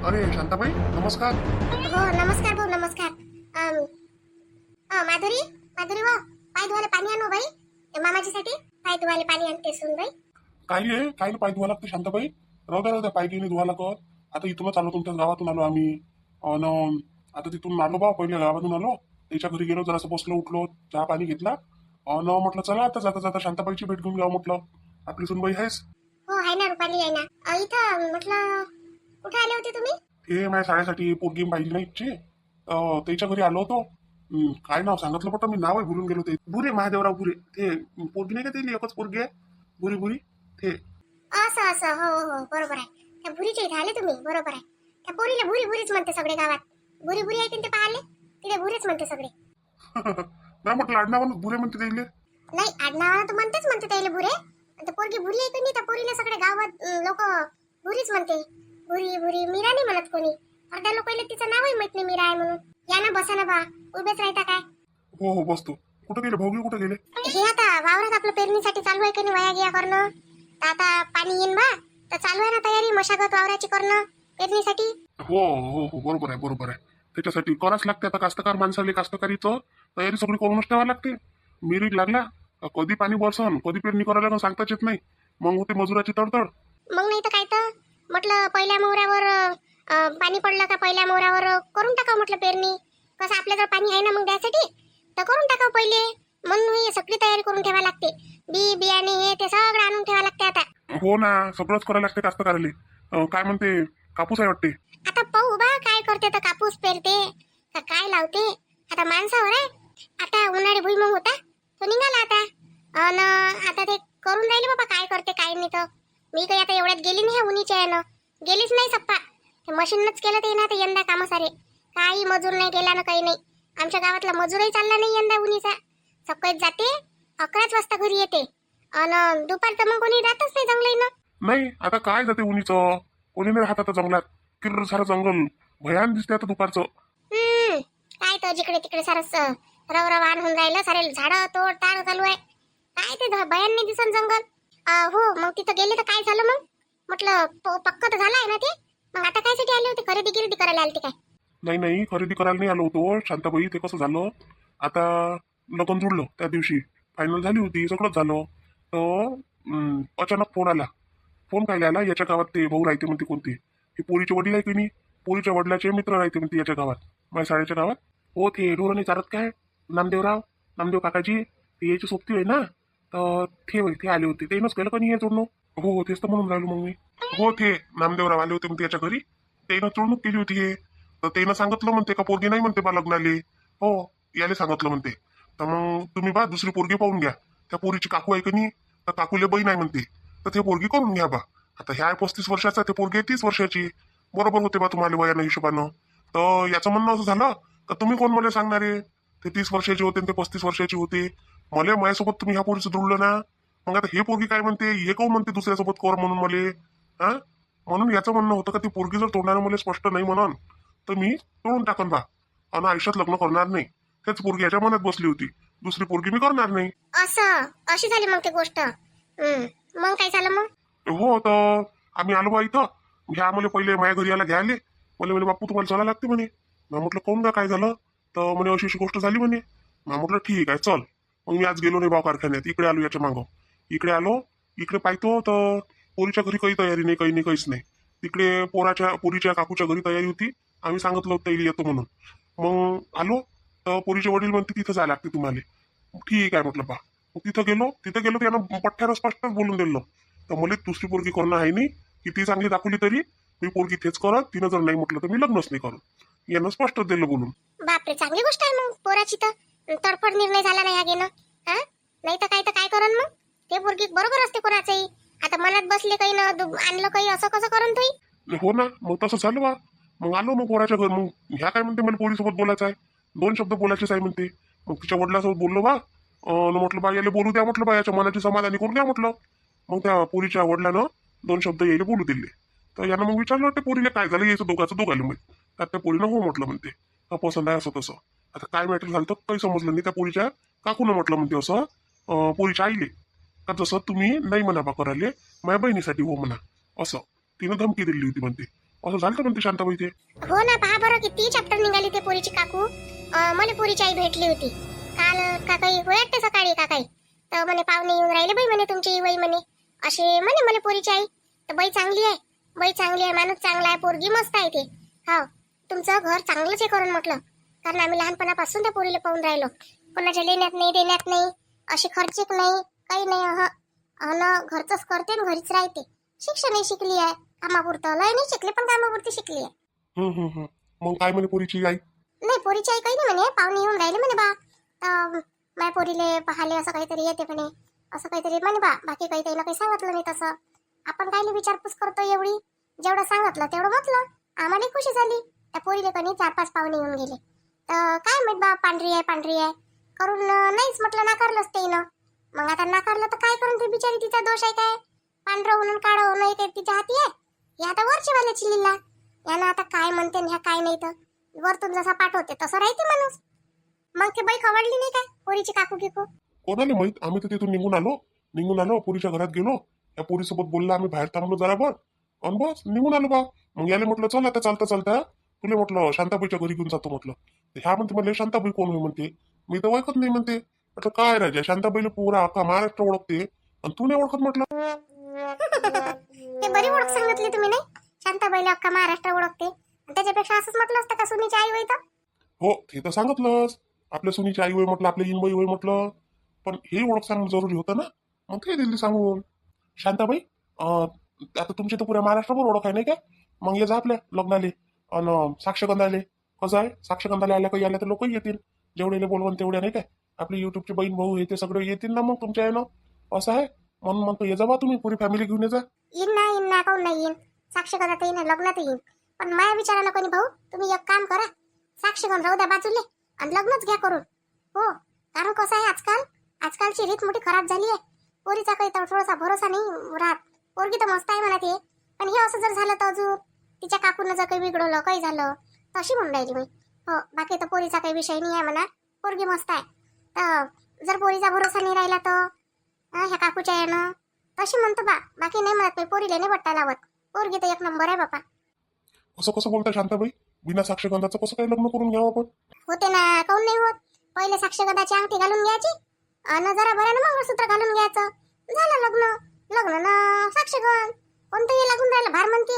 अरे शांताबाई, नमस्कार. हो नमस्कार भाऊ नमस्कार. माधुरी माधुरी वा पाय धुवायला पाणी आणू बाई. मामाजीसाठी पाय धुवायला पाणी आणते सून बाई. काय पाय धुवा लागते शांताबाई? राहू द्या पाय गेली धुवा लागत. आता इथूनच आलो, तुमच्या गावातून आलो आम्ही. अन आता तिथून आलो बा, पहिले गावातून आलो, त्याच्या घरी गेलो, जरासं बसलो, उठलो, चहा पाणी घेतला. म्हटलं चला आता जाता जाता शांताबाईची भेट घेऊन जाऊ म्हटलं. आपली सुनबाई आहेस? हो आहे ना, रुपाली आहे ना. इथं म्हटलं कुठे आले होते तुम्ही? हे माझ्या शाळेसाठी पोरगी पाहिली नाही इच्छे, त्याच्या घरी आलो होतो. काय नाव सांगितलं पट मी, नाव भुलून गेलो. ते बुरे, महादेवराव बुरे. ते पोरगी नाही का, ते एकच पोरगी आहे, बुरी बुरी ते. असं असं, हो हो बरोबर आहे. त्या भुरीच्या इथे आले तुम्ही, बरोबर आहे. त्या पोरीला भुरी भुरीच म्हणते सगळे गावात. भुरी भुरी आहे ते पाहिले, तिथे भुरीच म्हणते सगळे. नाही म्हटलं आडनावानं बुरे म्हणते त्याले. नाही आडनावानं तर म्हणते त्याला भुरे. आणि त्या पोरगी भुरी आहे की नाही, त्या पोरीला सगळे गावात लोक भुरीच म्हणते. भुरी भुरी, मीरा नाही म्हणत कोणी. अर्ध्या लोकांना तिचं नावही माहित नाही मीरा आहे म्हणून. या ना, बसा ना बा, उभेच राहता काय? हो हो बसतो. कुठं गेले भाऊजी, कुठं गेले? हे आता वावरात आपलं पेरणीसाठी चालू आहे की नाही, वया गिया करणं. तर आता पाणी येईन बा, तर चालू आहे ना तयारी, मशागत वावराची करणं पेरणीसाठी. हो हो हो बरोबर आहे बरोबर आहे. त्याच्यासाठी करावंच लागते. आता कास्तकार माणसाले कास्तकारीचं तयारी सगळी करूनच ठेवावी लागते. मिरीग लागला कधी पाणी बरसन, कधी पेरणी करायला लागून सांगताच येत नाही. मग होते मजुराची तडतड. मग नाही तर काय तर म्हटलं, पहिल्या मोहऱ्यावर पाणी पडलं का पहिल्या मोहऱ्यावर करून टाका म्हटलं पेरणी. कसं आपल्याजवळ पाणी आहे ना मग द्यासाठी, तर करून टाका पहिले. म्हणून ही सगळी तयारी करून ठेवा लागते. बी बियाणे हे ते सगळं आणून ठेवा लागते आता. हो ना, सगळंच करायला लागते कास्तकाराले. काय म्हणते, कापूस आहे वाटते. आता पाहू बा काय करते, तर कापूस पेरते का काय लावते, आता माणसावर आहे. आता उन्हाळी भुईमुग होता तो निघाला आता. अन आता ते करून राहिले बाबा, काय करते काय नाही. तर मी काही आता एवढ्यात गेली नाही, ह्या उन्हीच्या यानं गेलीच नाही सप्पा. ते मशीनच केलं ते ना, ते यंदा काम सारे. काही मजूर नाही गेला ना, काही नाही. आमच्या गावातला मजूरही चालला नाही यंदा उन्हीचा. सकाळीच जाते, 11च वाजता घरी येते. अन दुपारचं मग कोणी राहतच नाही जंगलाईनं. नाही आता काय जाते उन्हीचं, कोणी नाही राहत आता जंगलात. किर्र सारं जंगल भयान दिसते आता दुपारचं. काय तर जिकडे तिकडे सारस रवरवान होऊन राहिलं, सारे झाडं तोड ताड चालू आहे. काय ते भयान नाही दिसन जंगल. हो मग तिथं गेले तर काय झालं मग? म्हटलं पक्क तर झालं आहे ना ते. मग आता कायसाठी आले होते, खरेदी गिरेदी करायला आले काय? नाही खरेदी करायला नाही आलो होतो शांताबाई. ते कसं झालं, आता लग्न जुळलं त्या दिवशी, फायनल झाली होती, सगळंच झालं. तर अचानक फोन आला. फोन काय आला, याच्या गावात ते भाऊ राहते म्हणते कोणते, हे पोरीचे वडील आहे की नाही, पोरीच्या वडिलाचे मित्र राहते म्हणते याच्या गावात, माझ्या शाळेच्या गावात. हो ते ढोरणी चालत काय, नामदेव काकाजी, ते याची सोबती आहे ना. तर ते आले होते, ते नच केलं का नाही हे जोडणं. हो तेच तर म्हणून राहिलो मग मी. हो ते नामदेवराव आले होते म्हणते याच्या घरी, त्यानं चोळणूक केली होती हे. तर त्यानं सांगितलं म्हणते का पोरगी नाही म्हणते बा लग्नाले. हो याले सांगितलं म्हणते. तर मग तुम्ही बा दुसरी पोरगी पाहून घ्या. त्या पोरीची काकू आहे की नाही, तर काकूले बहीण आहे म्हणते, तर ते पोरगी करून घ्या बा. आता ह्या 35 वर्षाचा, ते पोरगी 30 वर्षाची. बरोबर होते बा तुम्हाला वयानं हिशोबानं. तर याचं म्हणणं असं झालं का तुम्ही कोण मला सांगणारे, ते 30 वर्षाचे होते ते 35 वर्षाची होते. मला माझ्यासोबत तुम्ही ह्या पोरीचं जुळलं ना. मग आता हे पोरगी काय म्हणते, हे काहून म्हणते दुसऱ्यासोबत कर म्हणून मले. हा म्हणून याचं म्हणणं होतं का ती पोरगी जर तोंडाने मला स्पष्ट नाही म्हणून, तर मी तोडून टाकन बा, आणि आयुष्यात लग्न करणार नाही. तेच पोरगी याच्या मनात बसली होती, दुसरी पोरगी मी करणार नाही. असं अशी झाली मग ती गोष्ट. मग काय झालं मग? हो तर आम्ही आलो बा इथं. घ्या मला पहिले माझ्या घरी यायला घ्यायले. म्हणे बापू तुम्हाला चला लागते म्हणे. मग म्हटलं कोण का काय झालं, तर म्हणे अशी गोष्ट झाली म्हणे. मग म्हटलं ठीक आहे चल. मग मी आज गेलो नाही भाव कारखान्यात, इकडे आलो याच्या मागं. इकडे आलो, इकडे पाहतो तर पोरीच्या घरी काही तयारी नाही, काही नाही, काहीच नाही. तिकडे पोरीच्या काकूच्या घरी तयारी होती. आम्ही सांगितलं होतं येतो म्हणून. मग आलो तर पोरीचे वडील म्हणते तिथं जायला लागते तुम्हाला. ठीक आहे म्हटलं बा. मग तिथं गेलो तर त्यानं पठ्ठ्यानं स्पष्टच बोलून दिलं. तर मला दुसरी पोरगी करणं आहे नाही, किती चांगली दाखवली तरी मी पोरगी तेच करत. तिनं जर नाही म्हटलं तर मी लग्नच नाही करत, यानं स्पष्ट दिलं बोलून. बापरे, चांगली गोष्ट आहे मग पोराची. तर तडफड निर्णय झाला नाही हा घेणं. हा नाही तर काय करण मग. ते पोरगी बरोबर असते कोणाचंही. आता मनात बसले काही ना आणलं काही, असं कसं करण तुम्ही. हो ना, मग तसं झालं बा. मग आलो मग पोराच्या घर. मग ह्या काय म्हणते, मला पोरीसोबत बोलायचं आहे, 2 शब्द बोलायचेच आहे म्हणते. मग तिच्या वडिलासोबत बोललो बा. म्हटलं बा याला बोलू द्या म्हटलं, बा याच्या मनाची समाधानी करून द्या म्हटलं. मग त्या पोरीच्या वडिलानं 2 शब्द यायला बोलू दिले. तर यानं मग विचारलं ते पोरीला काय झालं, यायचं दोघाले मग. तर त्या पोरीनं हो म्हटलं म्हणते, पसंत आहे असं तसं. आता काय मॅटर झालं तर काही समजलं नाही. त्या पोरीच्या काकूनं म्हटलं म्हणते असं पोरीच्या आईले, का जसं तुम्ही नाही म्हणा बा करायले, माझ्या बहिणीसाठी हो म्हणा, असं तिनं धमकी दिली होती म्हणते. असं झालं तर म्हणते शांताबाई ते. हो ना, पहा बरं किती चॅप्टर निघाली ते पोरीची काकू. मला पोरीची आई भेटली होती काल का काही वाटते सकाळी का काही, तर म्हणे पाहुणे येऊन राहिले बाई म्हणे तुमची वही म्हणे, असे म्हणे मला पोरीची आई. तर बाई चांगली आहे, बाई चांगली आहे, माणूस चांगला आहे, पोरगी मस्त आहे ते. हो, तुमचं घर चांगलंच आहे करून म्हटलं, कारण आम्ही लहानपणापासून त्या पोरीला पाहून राहिलो. कोणाच्या लेण्यात नाही देण्यात नाही, अशी खर्चिक नाही, काही नाही. घरचंच करते आणि घरीच राहते. शिक्षणही शिकली आहे, कामापुरतं लय नाही शिकली पण कामापुरती शिकली आहे. मग काय म्हणे पोरीची आई? नाही, पोरीची आई काही नाही म्हणे, पाहुणे येऊन राहिले म्हणे बा, तर माझ्या पोरीले पाहाले असं काहीतरी येते म्हणे, असं काहीतरी म्हणे बा. बाकी काही त्याला काही सांगितलं नाही तसं. आपण कायले विचारपूस करतो एवढी, जेवढं सांगितलं तेवढं म्हटलं. आम्हाला खुशी झाली. त्या पोरीले कणी 4-5 पाहुणे येऊन गेले, तर काय माहित बा, पांढरी आहे पांढरी आहे करून नाहीच म्हटलं, नाकारलंच ते ना. मग आता नाकारलं तर काय करून, ते बिचारी तिचा दोष आहे काय? पांढरं होणं काळं होणं ते तिच्या हाती आहे. हे आता वरची वाल्याची लीला. यानं आता काय म्हणते ह्या काय नाही, तर वरतून जसा पाठवते तसं राहते माणूस. मग ते बाई खवडली नाही काय पोरीची काकू किकू? कोणाला माहित, आम्ही तर तिथून निघून आलो पोरीच्या घरात गेलो, त्या पोरीसोबत बोलला, आम्ही बाहेर थांबलो जरा बघ, आणि बस निघून आलो बा. मग याला म्हटलं चल आता चालता चालता तुला म्हटलं शांताबाईच्या घरी घेऊन जातो म्हटलं. ह्या म्हणते म्हणले शांताबाई कोण होय म्हणते, मी तर ओळखत नाही म्हणते. म्हटलं काय राजा, शांताबाईला पुरा अख्खा महाराष्ट्र ओळखते आणि तू नाही ओळखत म्हटलं. ते बरी ओळख सांगितली तुम्ही, नाही शांताबाईला अख्खा महाराष्ट्र ओळखते. त्याच्यापेक्षा असंच म्हटलं असतं का सुनीची आई होई तर. हो ते तर सांगितलंच, आपल्या सुनीची आई होय म्हटलं, आपल्या इनबाई होय म्हटलं, पण हे ओळख सांगणं जरुरी होतं ना. मग ते दिली सांगून. शांताबाई आता तुमची तर पुऱ्या महाराष्ट्रभर ओळख आहे नाही काय? मग ये जा आपल्या लग्नाले आणि साक्षगंधाले. कसं आहे, साक्षगंधाला आल्या काही आल्या तर लोकही येतील, जेवढे बोलवून तेवढ्या नाही काय. आपली युट्यूबची बहीण भाऊ हे ते सगळे येतील ना मग तुमच्या यानं. असं आहे, म्हणून म्हणतो ये जा बा, तुम्ही पुरी फॅमिली घेऊन ये जा. येईन ना काऊन नाही येईन, साक्षगंधात येईन, लग्नात येईन. पण माया विचारानं कोणी भाऊ, तुम्ही एक काम करा, साक्षगंध राहू द्या बाजूले आणि लग्नच घ्या करून. हो, कारण कसं आहे आजकालची रीत मोठी खराब झाली आहे. पोरीचा काही तर थोडासा भरोसा नाही राहत. पोरगी तर मस्त आहे म्हणा ते, पण हे असं जर झालं तर अजून तिच्या काकूनं जर काही बिघडवलं काही झालं तर अशी म्हणून राहिली मी. हो, बाकी तर पोरीचा काही विषय नाही आहे म्हणा, पोरगी मस्त आहे. तर जर पोरीचा भरोसा नाही राहिला तर ह्या काकूच्या यानं तशी म्हणतो बा, बाकी नाही म्हणत मी, पोरीला नाही बट्टा लावत. पोरगी तर एक नंबर आहे बापा. असं कसं बोलता शांताबाई, बिना साक्षगंधाचं कसं काही लग्न करून घ्यावं आपण? होते ना, काऊन नाही होत. पहिले साक्षगंधाची अंगठी घालून घ्यायची आणि जरा बऱ्यानं मंगळसूत्र घालून घ्यायचं, झालं लग्न. लग्न ना साक्षगंध कोणतंही लागून राहिलं भार म्हणते.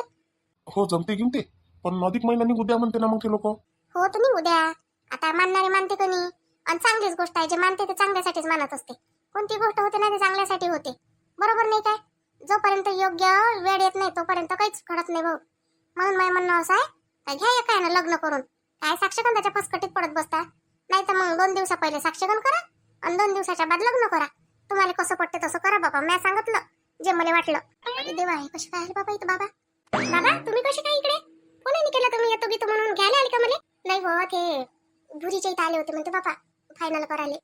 हो जमते गिमते, पण अधिक महिन्यानी उद्या म्हणते ना मग ते लोक. हो, तुम्ही उद्या आता मानणारे मानते कोणी, आणि चांगलीच गोष्ट आहे, जे मानते ते चांगल्यासाठीच मानत असते. कोणती गोष्ट होते ना ते चांगल्यासाठी होते, बरोबर नाही काय? जोपर्यंत योग्य वेळ येत नाही तोपर्यंत काहीच घडत नाही भाऊ. म्हणून माझं म्हणणं असं आहे, काय घ्या काय ना लग्न करून, काय साक्षगंधाच्या फसकटीत पडत बसता. नाही तर मग 2 दिवसा पहिले साक्षगंध करा आणि 2 दिवसाच्या बाद लग्न करा. तुम्हाला कसं पडते तसं करा बाबा, मी सांगितलं जे मला वाटलं. अरे देवा, हे कशी काय आले बाबा इथं? बाबा तुम्ही कशी काय इकडे? कोणी केलं तुम्ही येतो गीतो म्हणून घ्यायला आले का मला? नाही हो, ते भुरीच्या इथं आले होते म्हणते बाबा फायनल करायला.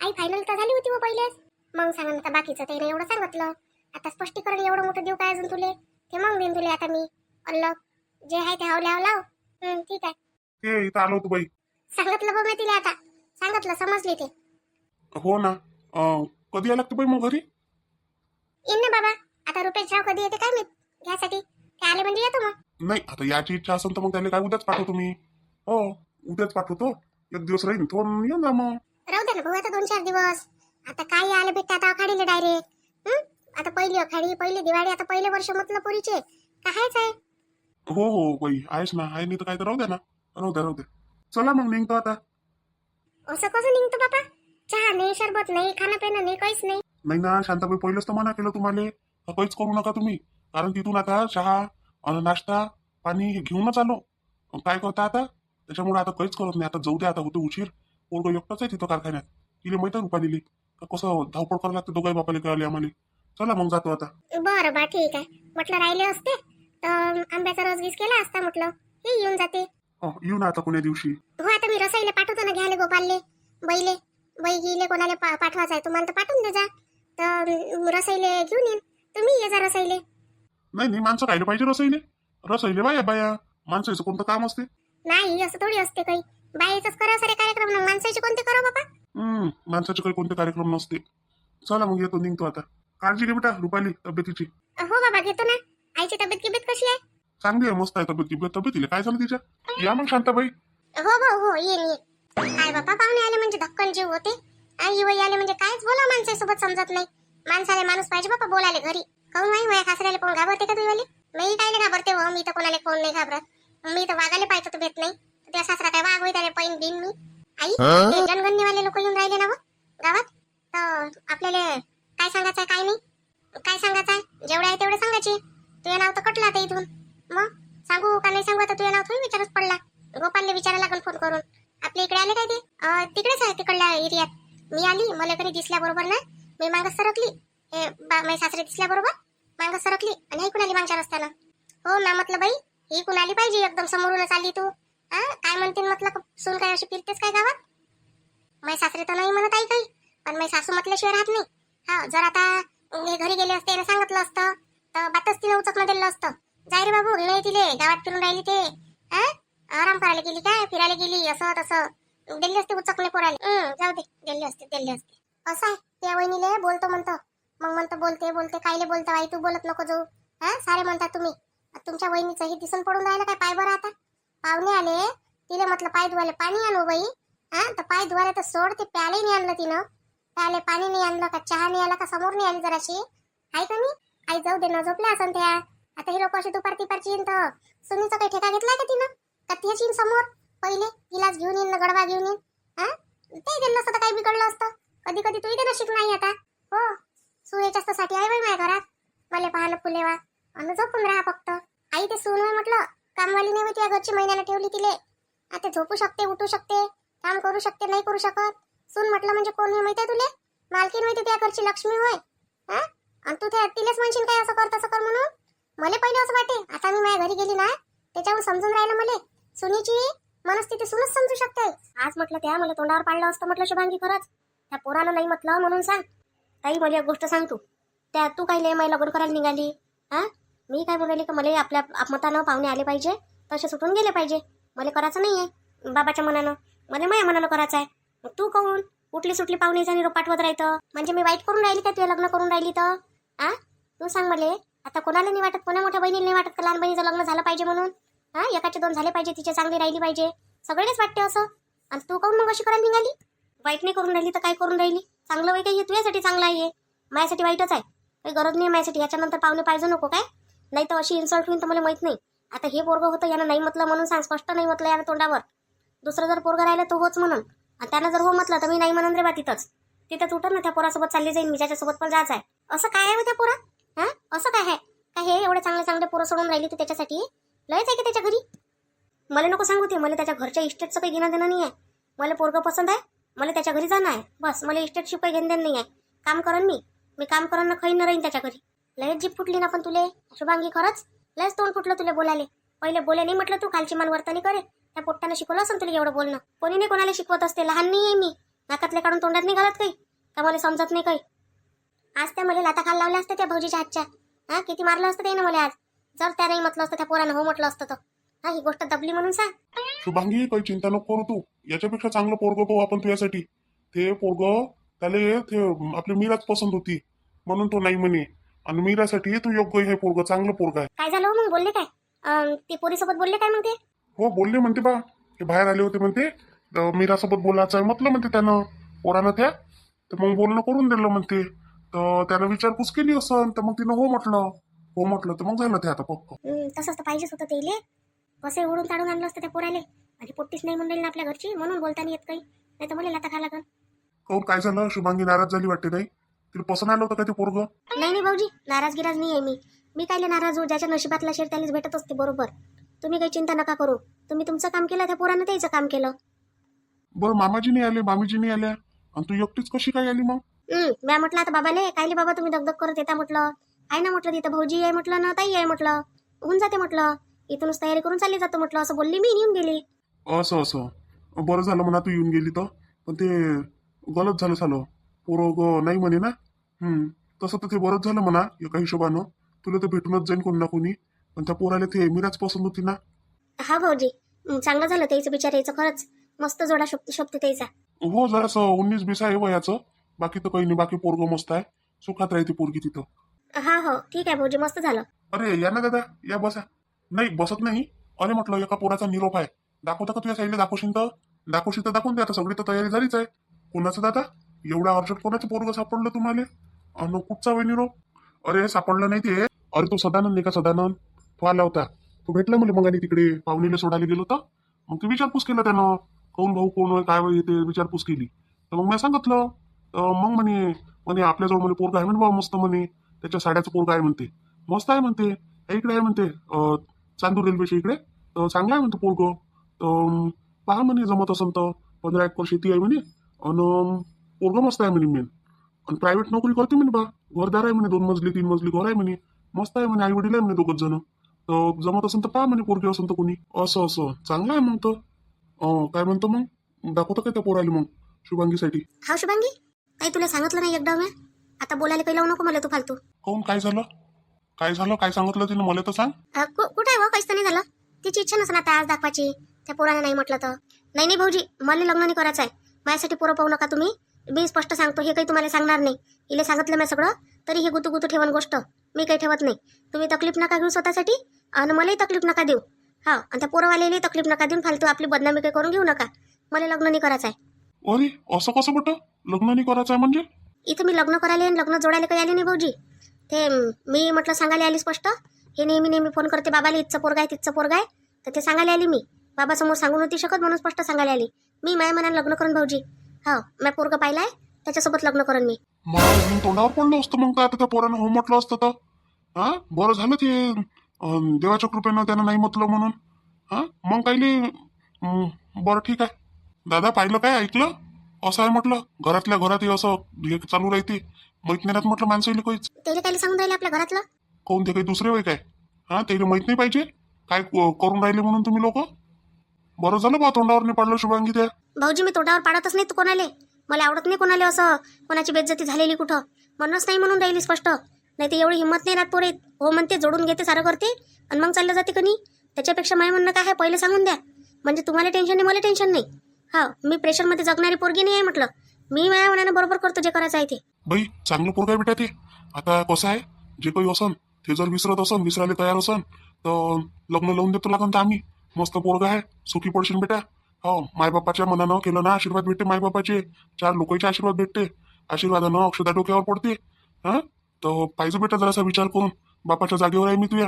आई फायनल तर झाली होती हो पहिलेच. मग सांगा ना बाकीचं, ते एवढं सांगितलं. आता स्पष्टीकरण एवढं मोठं देऊ काय अजून तुले? ते मग देईन तुले आता मी. अल्ल जे आहे ते लाव. ठीक आहे. ते इथं आलो होतो बाई. सांगितलं बघ मी तिला, आता सांगितलं, समजली ते. हो ना, कधी यायला लागते बाई मग घरी? येईन ना बाबा, आता रुपेशराव कधी येते काय मी घ्यासाठी, ते आले म्हणजे येतो मग. नाही, आता याची इच्छा असेल तर मग त्याला काय उद्याच पाठवतो मी. हो उद्याच पाठवतो, एक दिवस राहीन तो येऊन जा मग. राहू दे ना भाऊ, आता 2-4 दिवस. आता काय आलं भेटते आता आखाडीला डायरेक्ट. आता पहिली आखाडी, पहिली दिवाळी, आता पहिले वर्ष म्हटलं पोरीचे कायच आहे. हो बाई आहेस ना, आहे नाही तर काय तर राहू द्या ना, राहू द्या. चला मग निघतो आता. असं कसं निघतो बाबा? चहा नाही, सरबत नाही, खाणं पिणं नाही, काहीच नाही. नाही ना शांताबाई, पहिलंच तर मना केलं तुम्हाला, काहीच करू नका तुम्ही, कारण तिथून आता चहा आणि नाश्ता पाणी हे घेऊनच आलो. काय करता आता, त्याच्यामुळे आता काहीच करत नाही. आता जाऊ द्या, आता होतो उशीर. पोरगं एकटाच आहे तिथं कारखान्यात, तिला माहिती रुपालीली का कसं धावपळ करायला लागते. दोघाही बापाले कळाले आम्हाला. चला मग जातो आता. बरं बा, ठीक आहे. म्हटलं राहिले असते तर आंब्याचा रस गीस केला असता, म्हटलं हे येऊन जाते. येऊ ना आता कोण्या दिवशी. हो, आता मी रसाईला पाठवतो ना घ्यायला, गोपालले बाई गेले, कोणाला पाठवायचं आहे तुम्हाला तर पाठवून दे जा. तर रसाईले घेऊन येईन, तुम्ही ये जा रसाईले. नाही माणसं खायला पाहिजे रसईले बाया माणसाचं कोणतं काम असते? नाही, असं थोडी असते काही. बाईचंच करा सारे कार्यक्रम, माणसाचे कोणते करा बाबा? माणसाचे काही कोणते कार्यक्रम नसते. चला मग येतो, निघतो आता. काळजी घे बेटा रुपाली तब्येतीची. हो बाबा, घेतो ना. आईची तब्येत कशी आहे? चांगली आहे, मस्त आहे तब्येतीला काय झालं तिच्या. या मग शांताबाई. हो हो हो ये काय बापा पाहुणे आले म्हणजे धक्कन जीव होते. आई वय आले म्हणजे कायच बोला माणसासोबत समजत नाही. माणसाला माणूस पाहिजे बापा बोलायला घरी. कहून नाही वया खासऱ्याला कोण घाबरते का तुझी? मी काय नाही घाबरते हो, मी तर कोणाला कोण नाही घाबरत. मी तर वागायला पाहिजे तर भेट नाही. त्या सासरा काय वाघ होई त्याला पैन देईन मी. आई ते जनगणनेवाले लोक येऊन राहिले ना व गावात, तर आपल्याला काय सांगायचंय काय नाही. काय सांगायचंय जेवढे आहे तेवढे सांगायचे. तुझं नाव तर कटलं आता इथून. मग सांगू का नाही सांगू आता तुझं नाव थोडी विचारच पडला. गोपालने विचारायला लागून फोन करून. आपल्या इकडे आले काय ते तिकडेच आहे तिकडल्या एरियात. मी आली मला कधी दिसल्या बरोबर ना मी मागं सरकली. हे माझे सासरे दिसल्या बरोबर मागं सरकली आणि ऐकून आली मागच्या रस्त्यानं. हो ना म्हटलं बाई ही कुण आली पाहिजे एकदम समोरूनच आली तू. काय म्हणते म्हटलं सून काय अशी फिरतेस काय गावात. माझे सासरे तर नाही म्हणत आई काही, पण माझी सासू म्हटल्याशिवाय राहत नाही. हा जर आता हे घरी गेले असते आणि सांगितलं असतं तर बातच तिला उचकणं दिलं असतं. जाय रे बाबू नाही तिले गावात फिरून राहिली ते आराम करायला गेली काय फिरायला गेली असं तसं दिल्ली असते उचकणे पोराले. जाऊ दे दिल्ली असते असं आहे. त्या वहिनीले बोलतो म्हणतो मग म्हणतो बोलते कायले बोलता आई तू बोलत नको जाऊ. सारे म्हणतात तुम्ही. तुमच्या वहिनीचं हे दिसून पडून राहिलं काय पाय बरं आता. पाहुणे आले तिले म्हटलं पाय धुवायला पाणी आणू बाई. तर पाय धुवायला तर सोड ते प्याले नाही आणलं तिनं. प्याले पाणी नाही आणलं का चहा नाही आला का समोर नाही आली जराशी आहे का नाही. आई जाऊ दे ना झोपल्या असन त्या. आता हे लोक अशी दुपार तिपारची येईन तर सुनीचा काही ठेका घेतलाय का तिनं का तिच्याच येईन समोर पहिले गिलास घेऊन येईन गडवा घेऊन येईन. ते दिलं असतं तर काही बिघडलं असतं. कधी कधी तू इथे नशीब नाही आता. हो सून साठी आहे बाई माझ्या घरात. मला पाहायला फुलेवा आणि झोपून राहा फक्त. आई ते सून म्हटलं कामवाली नाही होती या घरची महिन्यानं ठेवली तिले. आता झोपू शकते उठू शकते काम करू शकते नाही करू शकत. सून म्हटलं म्हणजे कोण आहे माहिती आहे तुले. मालकीन माहिती त्या घरची लक्ष्मी होय. आणि तू त्या तिलेच म्हणशील काय असं कर तसं कर म्हणून. मला पहिले असं वाटे आता मी माझ्या घरी गेली ना त्याच्यावर समजून राहिलं मला सुनीची मनस्थिती सूनच समजू शकते. आज म्हटलं त्या मला तोंडावर पाडलं असतं म्हटलं शुभांगी खरंच त्या पोरानं नाही म्हटलं म्हणून सांग. ताई मला एक गोष्ट सांग त्या तू काही लय मला लग्न करायला निघाली. मी काय बोलायली का मला आपल्या मतानं पाहुणे आले पाहिजे तसे सुटून गेले पाहिजे. मला करायचं नाहीये बाबाच्या मनानं मला माझ्या मनानं करायचं आहे. मग तू कहून उठली सुटली पाहुणेचा निरोप पाठवत राहतं म्हणजे मी वाईट करून राहिली का तुझं लग्न करून राहिली तर. तू सांग मला आता कोणाला नाही वाटत कोणा मोठ्या बहिणीला नाही वाटत का लहान बहिणीचं लग्न झालं पाहिजे म्हणून. एकाचे दोन झाले पाहिजे तिचे चांगली राहिली पाहिजे सगळेच वाटते असं. आणि तू कहून मग अशी करायला निघाली. वाईट नाही करून राहिली तर काय करून राहिली. चांगलं वाईट आहे तुझ्यासाठी चांगलं आहे माझ्यासाठी वाईटच आहे. काही गरज नाही माझ्यासाठी. याच्यानंतर पाहुणे पाहिजे नको काय नाही तर अशी इन्सल्ट होईल तर मला माहित नाही. आता हे पोरगं होतं यानं नाही म्हटलं म्हणून सांग स्पष्ट नाही म्हटलं यानं तोंडावर. दुसरं जर पोरगं राहिलं तर होच म्हणून आणि त्यानं जर हो म्हटलं तर मी नाही म्हणून रे बा तिथंच उठत ना त्या पोरासोबत चालली जाईन मी ज्याच्यासोबत पण जायचं आहे. असं काय आहे त्या पोरा असं काय आहे काय हे एवढे चांगले पोरं सोडून राहिली तू त्याच्यासाठी लयच आहे की त्याच्या घरी. मला नको सांगू ते मला त्याच्या घरच्या इस्टेटचं काही घेणं देणं नाही आहे. मला पोरगं पसंत आहे मला त्याच्या घरी जाणं आहे बस. मला इस्टेटशी काही घेणं देणं नाही आहे. काम करण मी काम करण ना खाईन न राहीन त्याच्या घरी. लयच जीप फुटली ना पण तुले शुभांगी खरंच लयच तोंड फुटलं तुला बोलाले. पहिले बोले नाही म्हटलं तू खालची मान वर्तनी करे त्या पोट्टानं शिकवलं असं तुला एवढं बोलणं. कोणी नाही कोणाला शिकवत असते. लहान नाही आहे मी. नाकातले काढून तोंडात नाही घालत काही का मला समजत नाही काही. आज त्या मला लाता खाल लावल्या असत्या त्या भाऊजीच्या हातच्या. किती मारलं असतं ते ना मला आज जर त्या नाही म्हटलं असतं त्या पोरानं हो म्हटलं असतं तर. ही गोष्ट दबली म्हणून सांग. शुभांगी काही चिंता नको करू तू. याच्यापेक्षा चांगलं पोरगं पाहू आपण तुझ्यासाठी. ते पोरगं त्याला ते आपली मीराच पसंत होती म्हणून तो नाही म्हणे. आणि मीरासाठी तू योग्य हे पोरगं चांगलं पोरगं आहे. काय झालं मग बोलले काय ते पोरीसोबत बोलले काय मग ते. हो बोलले म्हणते बा ते बाहेर आले होते म्हणते मीरासोबत बोलायचं आहे म्हटलं म्हणते त्यानं पोरानं त्या. तर मग बोलणं करून दिलं म्हणते. तर त्यानं विचारपूस केली असं तर मग तिनं हो म्हटलं तर मग झालं ते आता पक्क. तसंच तर पाहिजेच होतं ते. कसे उडून ताडून आणलं असतं त्या पोराले. आणि पोट्टीच नाही म्हणून ना आपल्या घरची म्हणून बोलता नाही येत काही नाही तर मला लाता खा लागल. कहून काय झालं शुभांगी नाराज झाली वाटते नाही. तिला पसंत आलं होतं का ते पोरगं. नाही भाऊजी नाराज नाही आहे मी कायले नाराज हो. ज्याच्या नशिबातला शेर त्यालाच भेटत असते बरोबर. तुम्ही काही चिंता नका करू. तुम्ही तुमचं काम केलं त्या पोरानं त्याचं काम केलं. बरं मामाजी नाही आले मामीजी नाही आल्या आणि तू एकटीच कशी काय आली मग. मी म्हटलं आता बाबाले कायले बाबा तुम्ही दगदग करत येता म्हटलं. आहे ना म्हटलं तिथं भाऊजी आहे म्हटलं ना ताई आहे म्हटलं होऊन जाते म्हटलं. इथूनच तयारी करून चालली जातो म्हटलं असं बोलली मी येऊन गेली. असं बरं झालं म्हणा तू येऊन गेली तर. पण ते गलत झालं पोरगं नाही म्हणे ना. तसं तर ते बरंच झालं म्हणा एका हिशोबानं. तुला तर भेटूनच जाईन कोणी ना कोणी. पण त्या पोराला ते मीराच पसंत होती ना. हा भाऊजी चांगलं झालं त्याचं बिचार यायचं खरंच मस्त जोडा शोभते त्याचा. हो जरासं 19-20 आहे वयाचं. बाकी तर काही नाही. बाकी पोरगं मस्त आहे. सुखात राहते पोरगी तिथं. हा हो ठीक आहे भाऊजी मस्त झालं. अरे या ना दादा या बसा. नाही बसत नाही. अरे म्हटलं एका पोराचा निरोप आहे, दाखवता का तुझ्या साईडला? दाखवशील तर दाखवून दे. आता सगळी तर तयारी झालीच आहे. कोणाचं दादा एवढ्या अर्जंट कोणाचं पोरग सापडलं तुम्हाला? अन कुठचा वय निरोप? अरे सापडलं नाही ते. अरे तो सदानंद नाही का, सदानंद तो आला होता. तो भेटला मला मग आणि तिकडे पाहुणीला सोडायला गेलो होता. मग ते विचारपूस केला त्यानं, कोण भाऊ कोण होय काय होय ते विचारपूस केली. तर मग मी सांगितलं. मग म्हणे म्हणे आपल्याजवळ म्हणे पोरगा आहे म्हणे बाबा मस्त म्हणे, त्याच्या साड्याचं पोरगा आहे म्हणते. मस्त आहे म्हणते, इकडे आहे म्हणते चांदूर रेल्वेच्या इकडे. तर चांगला आहे म्हणते पोरग. तर पहा म्हणे जमत असेल तर 15 एकर शेती आहे म्हणे. आणि पोरग मस्त आहे म्हणे मेन. आणि प्रायव्हेट नोकरी करते म्हणे बा, घरदार आहे म्हणे, 2 मजली 3 मजली घर आहे म्हणे. मस्त आहे म्हणे, आई वडील आहे म्हणे दोघच जण. तर जमत असेल तर पहा म्हणे पोरगी असेल तर कोणी. असं असं चांगलं आहे मग तर. काय म्हणतो मग, दाखवतो काय त्या पोराला मग शुभांगीसाठी? हा शुभांगी, काही तुला सांगितलं नाही एकदा मी? आता बोलायला काही लावू नको मला तू फालतू. काऊन काय झालं? काय झालं? काय सांगितलं तिने मला तर सांग. कुठं आहे हो? काहीच तर नाही झालं. तिची इच्छा नसेल आता आज दाखवायची. त्या पोराने नाही म्हटलं तर. नाही नाही भाऊजी, मला लग्न नाही करायचं आहे. माझ्यासाठी पोरं पाहू नका तुम्ही. मी स्पष्ट सांगतो, हे काही तुम्हाला सांगणार नाही. इले सांगितलं मी सगळं, तरी हे गुतू ठेवण गोष्ट मी काही ठेवत नाही. तुम्ही तकलीफ नका घेऊ स्वतःसाठी, आणि मलाही तकलीफ नका देऊ. हा, आणि त्या पोरवालेही तकलीफ नका देऊन फालतू आपली बदनामी काही करून घेऊ नका. मला लग्न नाही करायचं आहे. अरे असं कसं बट, लग्न नाही करायचं आहे म्हणजे? इथं मी लग्न करायला आणि लग्न जोडायला काही आले नाही भाऊजी. ते मी म्हटलं सांगायला आली स्पष्ट. हे नेहमी फोन करते बाबाला, इथचं पोरगा आहे तिथचं पोरगा आहे. तर ते सांगायला आली मी. बाबासमोर सांगू नव्हती शकत म्हणून स्पष्ट सांगायला आली. मी माझ्या मनाने लग्न करून भाऊजी. हो, मी पोरगा पाहिलाय, त्याच्यासोबत लग्न करून मी. मला तोंडावर पडलं असतं मग काय, आता त्या पोरानं हो म्हटलं असतं तर. हा बरं झालं ते देवाच्या कृपेनं त्यानं नाही म्हटलं म्हणून. हा मग काही बरं ठीक आहे. दादा पाहिलं काय ऐकलं? असं आहे म्हटलं, घरातल्या घरात असं हे चालू राहते. माहित नाही राहत म्हटलं माणसं काहीच. त्याला काय सांगून राहिले आपल्या घरातलं? कोण ते काही दुसरे वय काय? हा त्याला माहित नाही पाहिजे काय करून राहिले म्हणून तुम्ही लोक. बरं झालं बा तोंडावर नाही पाडलं शुभांगी त्या. भाऊजी मी तोंडावर पाडतच नाही तू कोणाले. मला आवडत नाही कोणाले असं कोणाची बेइज्जती झालेली कुठं. म्हणूनच नाही म्हणून राहिली स्पष्ट. नाही तर एवढी हिंमत नाही राहत पोरे. हो म्हणते, जोडून घेते, सारं करते आणि मग चाललं जाते कणी. त्याच्यापेक्षा माझ्या म्हणणं काय आहे, पहिले सांगून द्या. म्हणजे तुम्हाला टेन्शन नाही, मला टेन्शन नाही. हा, मी प्रेशरमध्ये जगणारी पोरगी नाही आहे म्हटलं. मी माझ्या मनानं बरोबर करतो जे करायचं आहे ते. बाई चांगलं पोरग आहे बेटा ते. आता कसं आहे, जे काही असन ते जर विसरत असन, विसरायला तयार असन तर लग्न लावून देतो लागन तर आम्ही. मस्त पोरग आहे, सुखी पडशील बेटा. हो, मायबापाच्या मनानं केलं ना, आशीर्वाद भेटते मायबापाचे, 4 लोकांचे आशीर्वाद भेटते. आशीर्वादानं अक्षदा डोक्यावर पडते. हा, तर पाहिजे बेटा जरासा विचार करून. बापाच्या जागेवर आहे मी तुझ्या,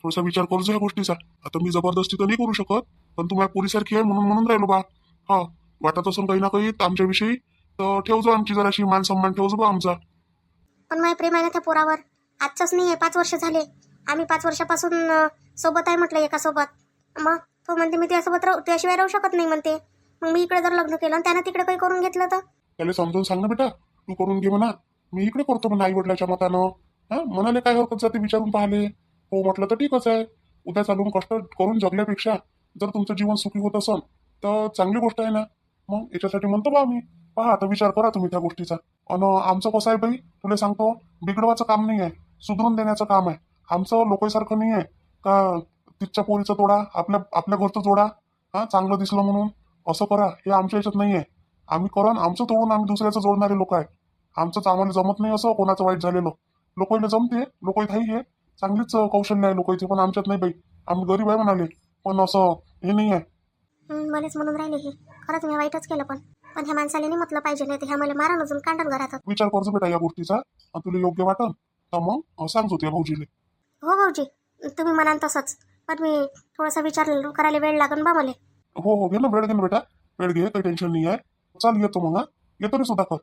थोडासा विचार करतो या गोष्टीचा. आता मी जबरदस्ती तर नाही करू शकत, पण तू माझ्या पोरीसारखी आहे म्हणून राहिलो बा. हा, वाटत असून काही ना काही आमच्याविषयी तर ठेवजो आमची जराशी मान सन्मान ठेवजो बा आमचा. पण माझ्या प्रेम आहे ना त्या पोरावर. आजचंच नाही आहे, 5 वर्ष झाले. आम्ही 5 वर्षापासून सोबत आहे म्हटलं, एका सोबत. मग तो म्हणते मी त्यासोबत त्याशिवाय राहू शकत नाही म्हणते. मग मी इकडे जर लग्न केलं आणि त्यानं तिकडे काही करून घेतलं तर? त्याला समजून सांग ना बेटा, तू करून घे म्हणा, मी इकडे करतो म्हणा आई वडिलाच्या मतानं. हा, म्हणाले काय हरकत जाते विचारून पाहिले. हो म्हटलं तर ठीकच आहे. उद्या चालून कष्ट करून जगल्यापेक्षा जर तुमचं जीवन सुखी होत असेल तर चांगली गोष्ट आहे ना. मग याच्यासाठी म्हणतो बा मी, पहा आता विचार करा तुम्ही त्या गोष्टीचा. आणि आमचं कसं आहे बाई, तुला सांगतो, बिघडवायचं काम नाही आहे, सुधरून देण्याचं काम आहे आमचं. लोकांसारखं नाही आहे का तिच्या पोरीचा तोडा, आपल्या घरचं जोडा. हा, चांगलं दिसलं म्हणून असं करा, हे आमच्या याच्यात नाही आहे. आम्ही करा आमचं तोडून आम्ही दुसऱ्याचं जोडणारे लोक आहे. आमचंच आम्हाला जमत नाही असं कोणाचं वाईट झालेलं. लोकांना जमते, लोकांत आहे चांगलीच कौशल्य आहे लोकांचे, पण आमच्यात नाही बाई. आम्ही गरीब आहे म्हणाले, पण असं हे नाही आहे. मलाच म्हणून राहिले हे. खरंच मी वाईटच केलं, पण ह्या माणसाला नाही म्हटलं पाहिजे, नाही तर ह्या मला मारा अजून कांडन घरात. विचार करतो बेटा या गोष्टीचा, आणि तुला योग्य वाटन तर मग सांगतो त्या भाऊजीले. हो भाऊजी, तुम्ही म्हणाल तसंच, पण मी थोडासा विचार करायला वेळ लागन बा मला. हो घे ना वेळ, घे ना बेटा, वेळ घे, काही टेन्शन नाही आहे. चाल येतो मग. हा, येतो रे सुधाकर.